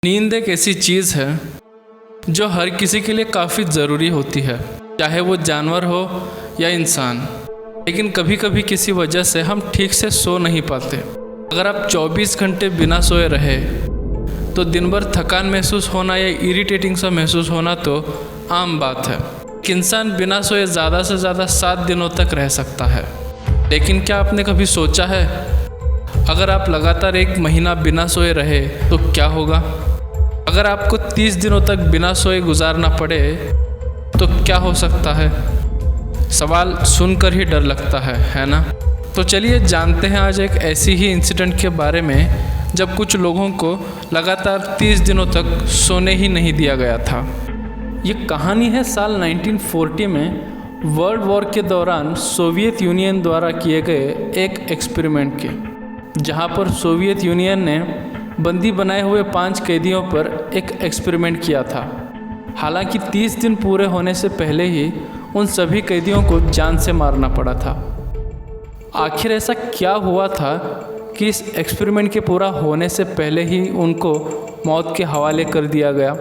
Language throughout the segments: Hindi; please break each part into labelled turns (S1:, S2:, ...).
S1: नींद एक ऐसी चीज़ है जो हर किसी के लिए काफ़ी ज़रूरी होती है, चाहे वो जानवर हो या इंसान। लेकिन कभी कभी किसी वजह से हम ठीक से सो नहीं पाते। अगर आप 24 घंटे बिना सोए रहे तो दिन भर थकान महसूस होना या इरिटेटिंग सा महसूस होना तो आम बात है। एक इंसान बिना सोए ज़्यादा से ज़्यादा 7 दिनों तक रह सकता है। लेकिन क्या आपने कभी सोचा है, अगर आप लगातार 1 महीना बिना सोए रहे तो क्या होगा? अगर आपको 30 दिनों तक बिना सोए गुजारना पड़े तो क्या हो सकता है? सवाल सुनकर ही डर लगता है ना? तो चलिए जानते हैं आज एक ऐसी ही इंसिडेंट के बारे में जब कुछ लोगों को लगातार 30 दिनों तक सोने ही नहीं दिया गया था। ये कहानी है साल 1940 में वर्ल्ड वॉर के दौरान सोवियत यूनियन द्वारा किए गए एक एक्सपेरिमेंट की, जहां पर सोवियत यूनियन ने बंदी बनाए हुए 5 कैदियों पर एक एक्सपेरिमेंट किया था। हालांकि 30 दिन पूरे होने से पहले ही उन सभी कैदियों को जान से मारना पड़ा था। आखिर ऐसा क्या हुआ था कि इस एक्सपेरिमेंट के पूरा होने से पहले ही उनको मौत के हवाले कर दिया गया?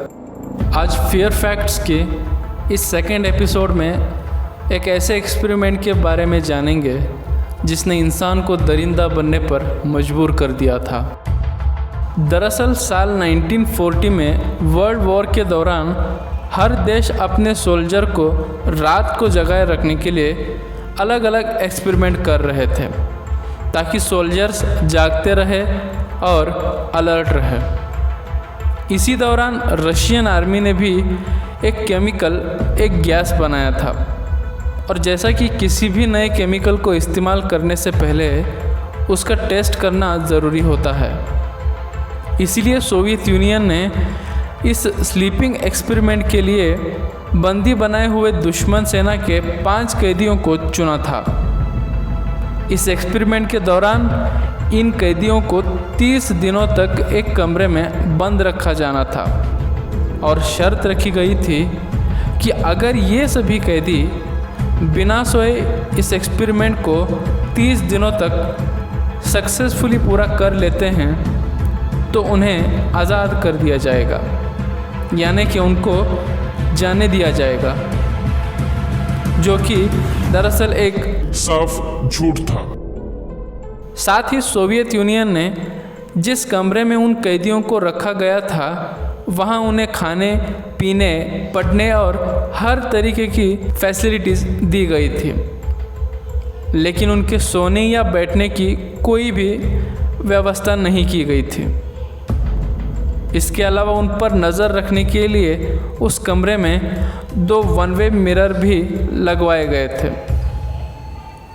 S1: आज फियर फैक्ट्स के इस सेकंड एपिसोड में एक ऐसे एक्सपेरिमेंट के बारे में जानेंगे जिसने इंसान को दरिंदा बनने पर मजबूर कर दिया था। दरअसल साल 1940 में वर्ल्ड वॉर के दौरान हर देश अपने सोल्जर को रात को जगाए रखने के लिए अलग अलग एक्सपेरिमेंट कर रहे थे, ताकि सोल्जर्स जागते रहे और अलर्ट रहे। इसी दौरान रशियन आर्मी ने भी एक केमिकल, एक गैस बनाया था, और जैसा कि किसी भी नए केमिकल को इस्तेमाल करने से पहले उसका टेस्ट करना ज़रूरी होता है, इसीलिए सोवियत यूनियन ने इस स्लीपिंग एक्सपेरिमेंट के लिए बंदी बनाए हुए दुश्मन सेना के 5 कैदियों को चुना था। इस एक्सपेरिमेंट के दौरान इन कैदियों को 30 दिनों तक एक कमरे में बंद रखा जाना था, और शर्त रखी गई थी कि अगर ये सभी कैदी बिना सोए इस एक्सपेरिमेंट को 30 दिनों तक सक्सेसफुली पूरा कर लेते हैं तो उन्हें आज़ाद कर दिया जाएगा, यानी कि उनको जाने दिया जाएगा, जो कि दरअसल एक
S2: साफ झूठ था।
S1: साथ ही सोवियत यूनियन ने जिस कमरे में उन कैदियों को रखा गया था वहां उन्हें खाने, पीने, पढ़ने और हर तरीके की फैसिलिटीज़ दी गई थी, लेकिन उनके सोने या बैठने की कोई भी व्यवस्था नहीं की गई थी। इसके अलावा उन पर नज़र रखने के लिए उस कमरे में 2 वन वे मिरर भी लगवाए गए थे।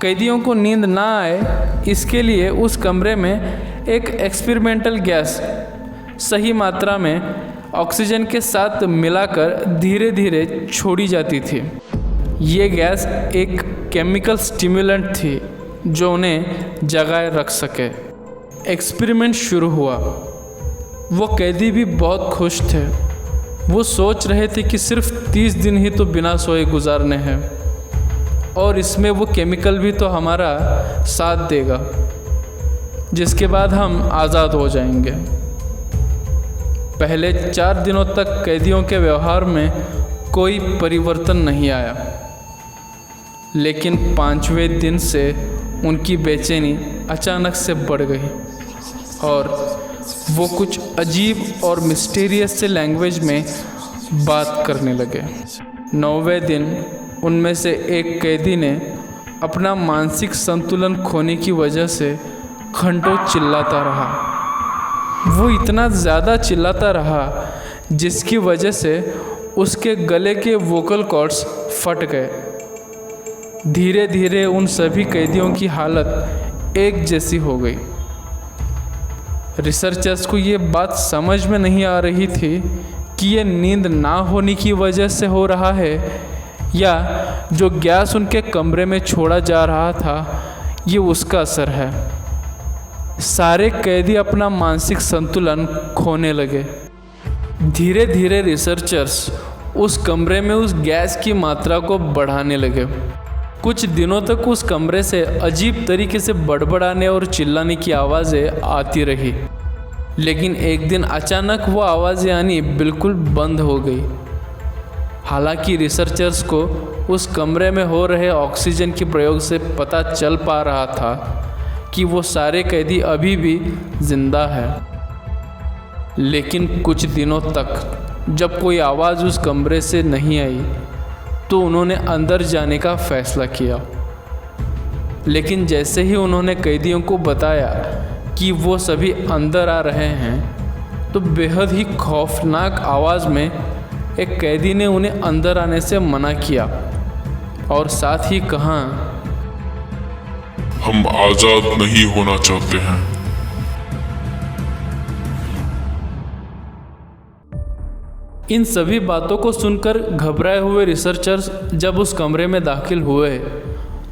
S1: कैदियों को नींद ना आए इसके लिए उस कमरे में एक एक्सपेरिमेंटल गैस सही मात्रा में ऑक्सीजन के साथ मिलाकर धीरे धीरे छोड़ी जाती थी। ये गैस एक केमिकल स्टिमुलेंट थी जो उन्हें जगाए रख सके। एक्सपेरिमेंट शुरू हुआ। वो कैदी भी बहुत खुश थे। वो सोच रहे थे कि सिर्फ 30 दिन ही तो बिना सोए गुजारने हैं, और इसमें वो केमिकल भी तो हमारा साथ देगा, जिसके बाद हम आज़ाद हो जाएंगे। पहले 4 दिनों तक कैदियों के व्यवहार में कोई परिवर्तन नहीं आया, लेकिन 5वें दिन से उनकी बेचैनी अचानक से बढ़ गई और वो कुछ अजीब और मिस्टीरियस से लैंग्वेज में बात करने लगे। 9वें दिन उनमें से एक कैदी ने अपना मानसिक संतुलन खोने की वजह से घंटों चिल्लाता रहा। वो इतना ज़्यादा चिल्लाता रहा जिसकी वजह से उसके गले के वोकल कॉर्ड्स फट गए। धीरे धीरे उन सभी कैदियों की हालत एक जैसी हो गई। रिसर्चर्स को ये बात समझ में नहीं आ रही थी कि ये नींद ना होने की वजह से हो रहा है या जो गैस उनके कमरे में छोड़ा जा रहा था ये उसका असर है। सारे कैदी अपना मानसिक संतुलन खोने लगे। धीरे धीरे रिसर्चर्स उस कमरे में उस गैस की मात्रा को बढ़ाने लगे। कुछ दिनों तक उस कमरे से अजीब तरीके से बड़बड़ाने और चिल्लाने की आवाज़ें आती रही। लेकिन एक दिन अचानक वो आवाज़ें आनी बिल्कुल बंद हो गई। हालांकि रिसर्चर्स को उस कमरे में हो रहे ऑक्सीजन के प्रयोग से पता चल पा रहा था कि वो सारे कैदी अभी भी जिंदा है। लेकिन कुछ दिनों तक जब कोई आवाज़ उस कमरे से नहीं आई तो उन्होंने अंदर जाने का फैसला किया। लेकिन जैसे ही उन्होंने कैदियों को बताया कि वो सभी अंदर आ रहे हैं तो बेहद ही खौफनाक आवाज़ में एक कैदी ने उन्हें अंदर आने से मना किया और साथ ही कहा,
S2: हम आजाद नहीं होना चाहते हैं।
S1: इन सभी बातों को सुनकर घबराए हुए रिसर्चर्स जब उस कमरे में दाखिल हुए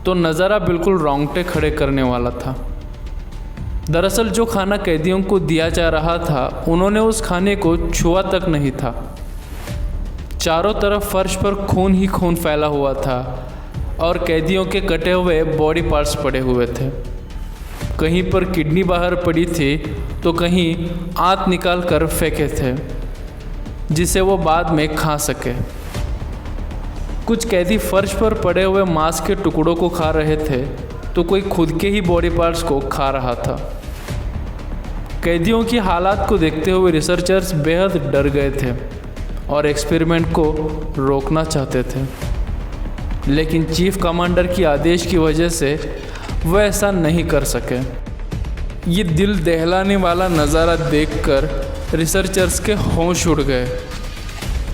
S1: तो नज़ारा बिल्कुल रोंगटे खड़े करने वाला था। दरअसल जो खाना कैदियों को दिया जा रहा था उन्होंने उस खाने को छुआ तक नहीं था। चारों तरफ फर्श पर खून ही खून फैला हुआ था और कैदियों के कटे हुए बॉडी पार्ट्स पड़े हुए थे। कहीं पर किडनी बाहर पड़ी थी तो कहीं आंत निकाल कर फेंके थे जिसे वो बाद में खा सके। कुछ कैदी फर्श पर पड़े हुए मांस के टुकड़ों को खा रहे थे तो कोई खुद के ही बॉडी पार्ट्स को खा रहा था। कैदियों की हालात को देखते हुए रिसर्चर्स बेहद डर गए थे और एक्सपेरिमेंट को रोकना चाहते थे, लेकिन चीफ कमांडर की आदेश की वजह से वह ऐसा नहीं कर सके। ये दिल दहलाने वाला नज़ारा देखकर रिसर्चर्स के होश उड़ गए।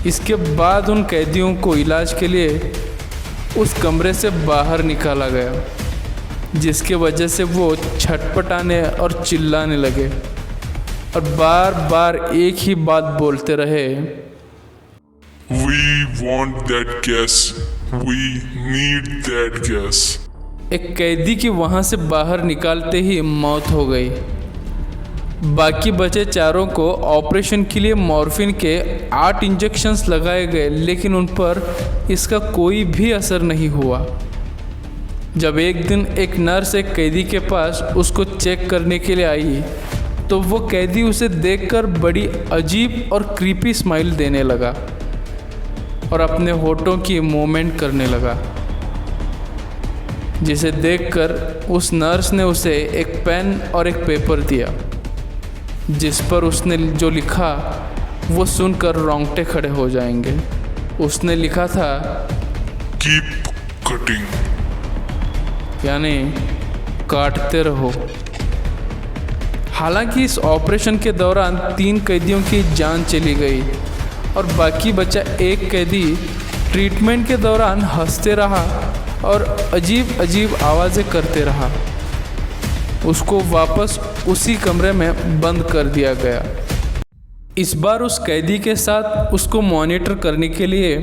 S1: इसके बाद उन कैदियों को इलाज के लिए उस कमरे से बाहर निकाला गया, जिसके वजह से वो छटपटाने और चिल्लाने लगे और बार बार एक ही बात बोलते रहे,
S2: We want that gas. We need that gas.
S1: एक कैदी की वहाँ से बाहर निकालते ही मौत हो गई। बाकी बचे चारों को ऑपरेशन के लिए मॉर्फिन के 8 इंजेक्शंस लगाए गए, लेकिन उन पर इसका कोई भी असर नहीं हुआ। जब एक दिन एक नर्स एक कैदी के पास उसको चेक करने के लिए आई तो वो कैदी उसे देखकर बड़ी अजीब और क्रीपी स्माइल देने लगा और अपने होठों की मूवमेंट करने लगा, जिसे देखकर उस नर्स ने उसे एक पेन और एक पेपर दिया, जिस पर उसने जो लिखा वो सुनकर रोंगटे खड़े हो जाएंगे। उसने लिखा था,
S2: Keep cutting.
S1: यानी काटते रहो। हालांकि इस ऑपरेशन के दौरान 3 कैदियों की जान चली गई और बाकी बचा एक कैदी ट्रीटमेंट के दौरान हंसते रहा और अजीब अजीब आवाज़ें करते रहा। उसको वापस उसी कमरे में बंद कर दिया गया। इस बार उस कैदी के साथ उसको मॉनिटर करने के लिए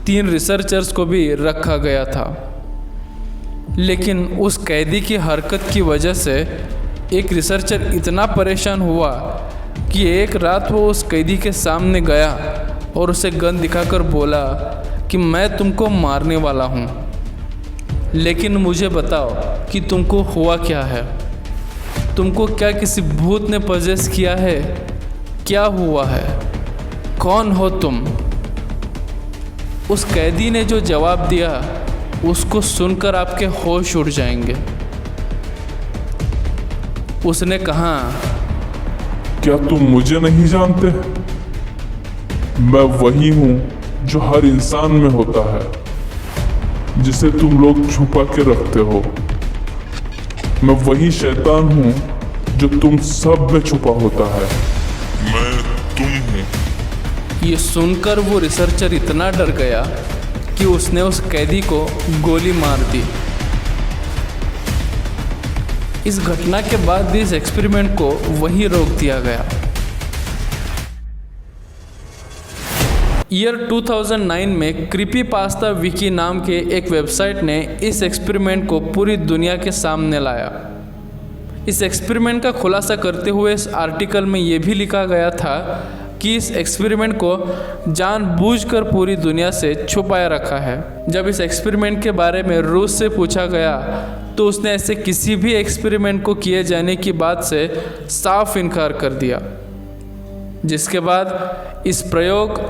S1: 3 रिसर्चर्स को भी रखा गया था, लेकिन उस कैदी की हरकत की वजह से एक रिसर्चर इतना परेशान हुआ कि एक रात वो उस कैदी के सामने गया और उसे गन दिखाकर बोला कि मैं तुमको मारने वाला हूँ, लेकिन मुझे बताओ कि तुमको हुआ क्या है। तुमको क्या किसी भूत ने पजेस किया है? क्या हुआ है? कौन हो तुम? उस कैदी ने जो जवाब दिया उसको सुनकर आपके होश उड़ जाएंगे। उसने कहा,
S2: क्या तुम मुझे नहीं जानते? मैं वही हूँ जो हर इंसान में होता है, जिसे तुम लोग छुपा के रखते हो। मैं वही शैतान हूँ जो तुम सब में छुपा होता है। मैं तुम हूँ।
S1: ये सुनकर वो रिसर्चर इतना डर गया कि उसने उस कैदी को गोली मार दी। इस घटना के बाद इस एक्सपेरिमेंट को वहीं रोक दिया गया। ईयर 2009 में क्रीपी पास्ता विकी नाम के एक वेबसाइट ने इस एक्सपेरिमेंट को पूरी दुनिया के सामने लाया। इस एक्सपेरिमेंट का खुलासा करते हुए इस आर्टिकल में ये भी लिखा गया था कि इस एक्सपेरिमेंट को जानबूझकर पूरी दुनिया से छुपाया रखा है। जब इस एक्सपेरिमेंट के बारे में रूस से पूछा गया तो उसने ऐसे किसी भी एक्सपेरिमेंट को किए जाने की बात से साफ इनकार कर दिया। जिसके बाद इस प्रयोग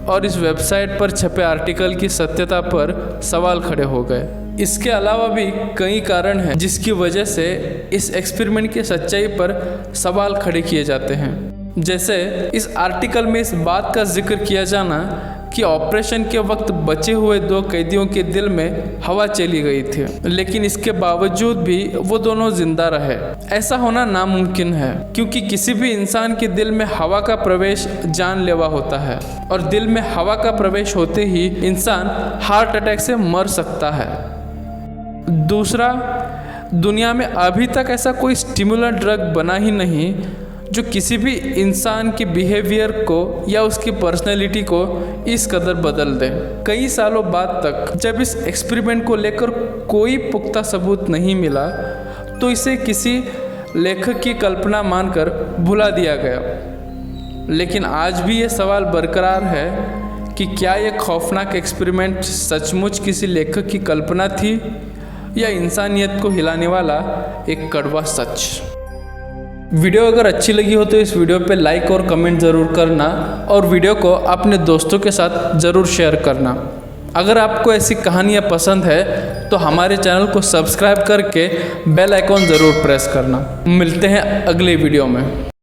S1: और इस वेबसाइट पर छपे आर्टिकल की सत्यता पर सवाल खड़े हो गए। इसके अलावा भी कई कारण हैं जिसकी वजह से इस एक्सपेरिमेंट की सच्चाई पर सवाल खड़े किए जाते हैं। जैसे इस आर्टिकल में इस बात का जिक्र किया जाना कि ऑपरेशन के वक्त बचे हुए 2 कैदियों के दिल में हवा चली गई थी, लेकिन इसके बावजूद भी वो दोनों जिंदा रहे। ऐसा होना नामुमकिन है, क्योंकि किसी भी इंसान के दिल में हवा का प्रवेश जानलेवा होता है और दिल में हवा का प्रवेश होते ही इंसान हार्ट अटैक से मर सकता है। दूसरा, दुनिया में अभी तक ऐसा कोई स्टिमुलेंट ड्रग बना ही नहीं जो किसी भी इंसान के बिहेवियर को या उसकी पर्सनैलिटी को इस कदर बदल दे। कई सालों बाद तक जब इस एक्सपेरिमेंट को लेकर कोई पुख्ता सबूत नहीं मिला तो इसे किसी लेखक की कल्पना मानकर भुला दिया गया। लेकिन आज भी ये सवाल बरकरार है कि क्या ये खौफनाक एक्सपेरिमेंट सचमुच किसी लेखक की कल्पना थी या इंसानियत को हिलाने वाला एक कड़वा सच। वीडियो अगर अच्छी लगी हो तो इस वीडियो पे लाइक और कमेंट ज़रूर करना और वीडियो को अपने दोस्तों के साथ ज़रूर शेयर करना। अगर आपको ऐसी कहानियाँ पसंद है तो हमारे चैनल को सब्सक्राइब करके बेल आइकॉन ज़रूर प्रेस करना। मिलते हैं अगले वीडियो में।